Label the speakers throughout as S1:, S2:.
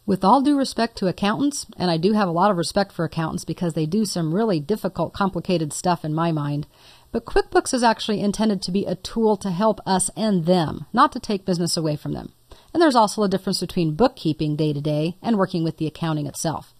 S1: With all due respect to accountants, and I do have a lot of respect for accountants because they do some really difficult, complicated stuff in my mind, but QuickBooks is actually intended to be a tool to help us and them, not to take business away from them. And there's also a difference between bookkeeping day to day and working with the accounting itself.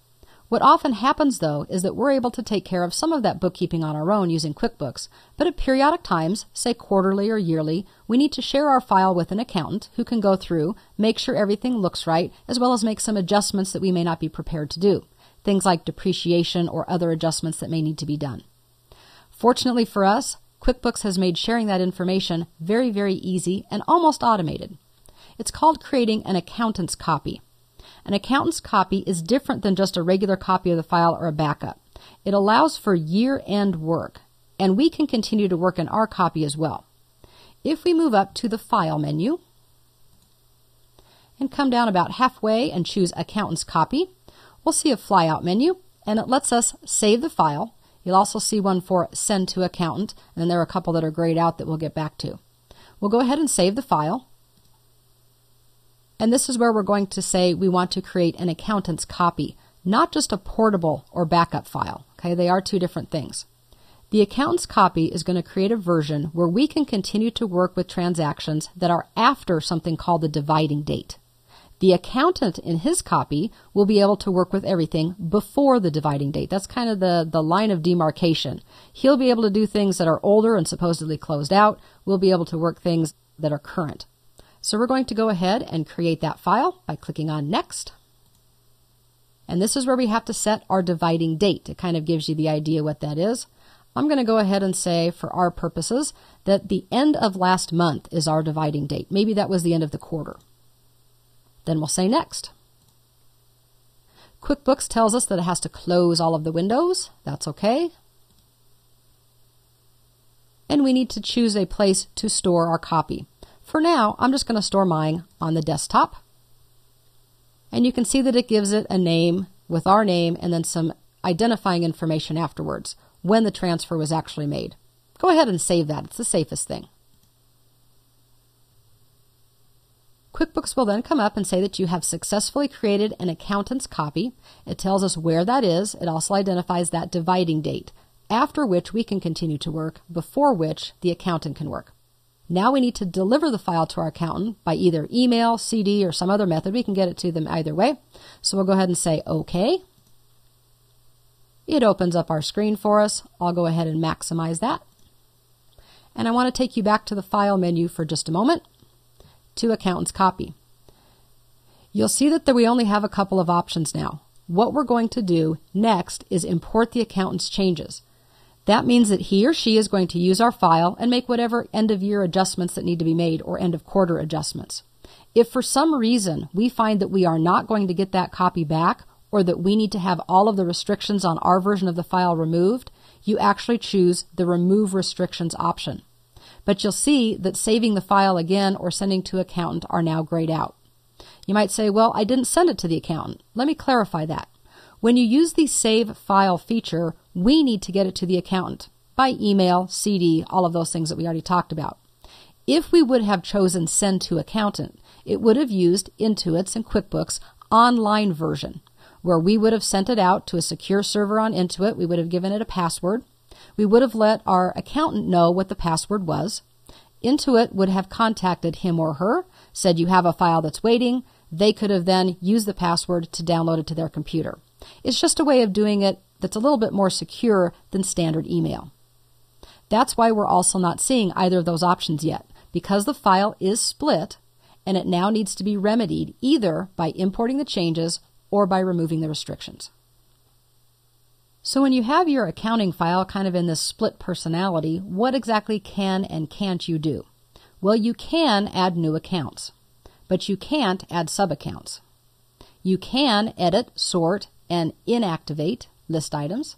S1: What often happens, though, is that we're able to take care of some of that bookkeeping on our own using QuickBooks, but at periodic times, say quarterly or yearly, we need to share our file with an accountant who can go through, make sure everything looks right, as well as make some adjustments that we may not be prepared to do, things like depreciation or other adjustments that may need to be done. Fortunately for us, QuickBooks has made sharing that information very, very easy and almost automated. It's called creating an accountant's copy. An accountant's copy is different than just a regular copy of the file or a backup. It allows for year-end work, and we can continue to work in our copy as well. If we move up to the File menu and come down about halfway and choose Accountant's Copy, we'll see a flyout menu, and it lets us save the file. You'll also see one for Send to Accountant, and then there are a couple that are grayed out that we'll get back to. We'll go ahead and save the file. And this is where we're going to say we want to create an accountant's copy, not just a portable or backup file. Okay, they are two different things. The accountant's copy is going to create a version where we can continue to work with transactions that are after something called the dividing date. The accountant in his copy will be able to work with everything before the dividing date. That's kind of the line of demarcation. He'll be able to do things that are older and supposedly closed out. We'll be able to work things that are current. So we're going to go ahead and create that file by clicking on Next. And this is where we have to set our dividing date. It kind of gives you the idea what that is. I'm going to go ahead and say, for our purposes, that the end of last month is our dividing date. Maybe that was the end of the quarter. Then we'll say Next. QuickBooks tells us that it has to close all of the windows. That's okay. And we need to choose a place to store our copy. For now, I'm just going to store mine on the desktop. And you can see that it gives it a name with our name and then some identifying information afterwards when the transfer was actually made. Go ahead and save that. It's the safest thing. QuickBooks will then come up and say that you have successfully created an accountant's copy. It tells us where that is. It also identifies that dividing date, after which we can continue to work, before which the accountant can work. Now we need to deliver the file to our accountant by either email, CD, or some other method. We can get it to them either way. So we'll go ahead and say OK. It opens up our screen for us. I'll go ahead and maximize that. And I want to take you back to the File menu for just a moment, to Accountant's Copy. You'll see that we only have a couple of options now. What we're going to do next is import the accountant's changes. That means that he or she is going to use our file and make whatever end-of-year adjustments that need to be made or end-of-quarter adjustments. If for some reason we find that we are not going to get that copy back or that we need to have all of the restrictions on our version of the file removed, you actually choose the Remove Restrictions option. But you'll see that saving the file again or sending to accountant are now grayed out. You might say, well, I didn't send it to the accountant. Let me clarify that. When you use the Save File feature, we need to get it to the accountant by email, CD, all of those things that we already talked about. If we would have chosen Send to Accountant, it would have used Intuit's and QuickBooks online version, where we would have sent it out to a secure server on Intuit. We would have given it a password. We would have let our accountant know what the password was. Intuit would have contacted him or her, said you have a file that's waiting. They could have then used the password to download it to their computer. It's just a way of doing it that's a little bit more secure than standard email. That's why we're also not seeing either of those options yet, because the file is split and it now needs to be remedied either by importing the changes or by removing the restrictions. So when you have your accounting file kind of in this split personality, what exactly can and can't you do? Well, you can add new accounts, but you can't add sub-accounts. You can edit, sort, and inactivate list items.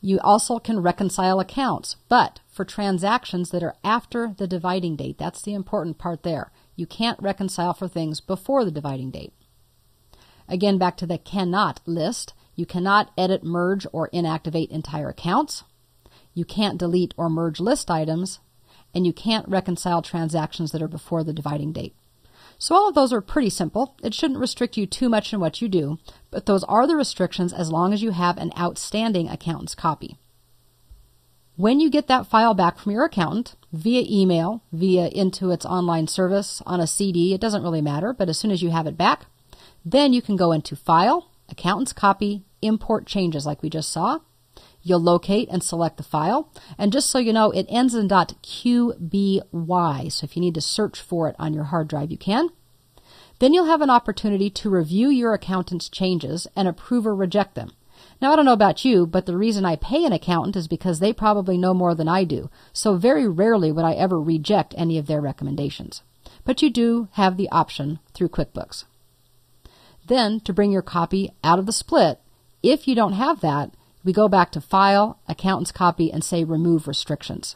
S1: You also can reconcile accounts, but for transactions that are after the dividing date, that's the important part there. You can't reconcile for things before the dividing date. Again, back to the cannot list. You cannot edit, merge, or inactivate entire accounts. You can't delete or merge list items, and you can't reconcile transactions that are before the dividing date. So all of those are pretty simple. It shouldn't restrict you too much in what you do, but those are the restrictions as long as you have an outstanding accountant's copy. When you get that file back from your accountant, via email, via Intuit's online service, on a CD, it doesn't really matter, but as soon as you have it back, then you can go into File, Accountant's Copy, Import Changes like we just saw. You'll locate and select the file, and just so you know, it ends in .qby, so if you need to search for it on your hard drive, you can. Then you'll have an opportunity to review your accountant's changes and approve or reject them. Now, I don't know about you, but the reason I pay an accountant is because they probably know more than I do, so very rarely would I ever reject any of their recommendations. But you do have the option through QuickBooks. Then, to bring your copy out of the split, if you don't have that, we go back to File, Accountant's Copy, and say Remove Restrictions.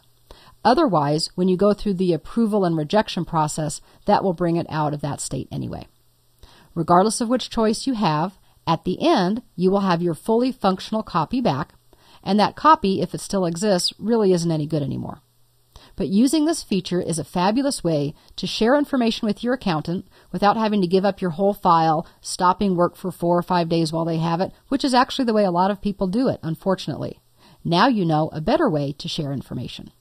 S1: Otherwise, when you go through the approval and rejection process, that will bring it out of that state anyway. Regardless of which choice you have, at the end, you will have your fully functional copy back, and that copy, if it still exists, really isn't any good anymore. But using this feature is a fabulous way to share information with your accountant without having to give up your whole file, stopping work for 4 or 5 days while they have it, which is actually the way a lot of people do it, unfortunately. Now you know a better way to share information.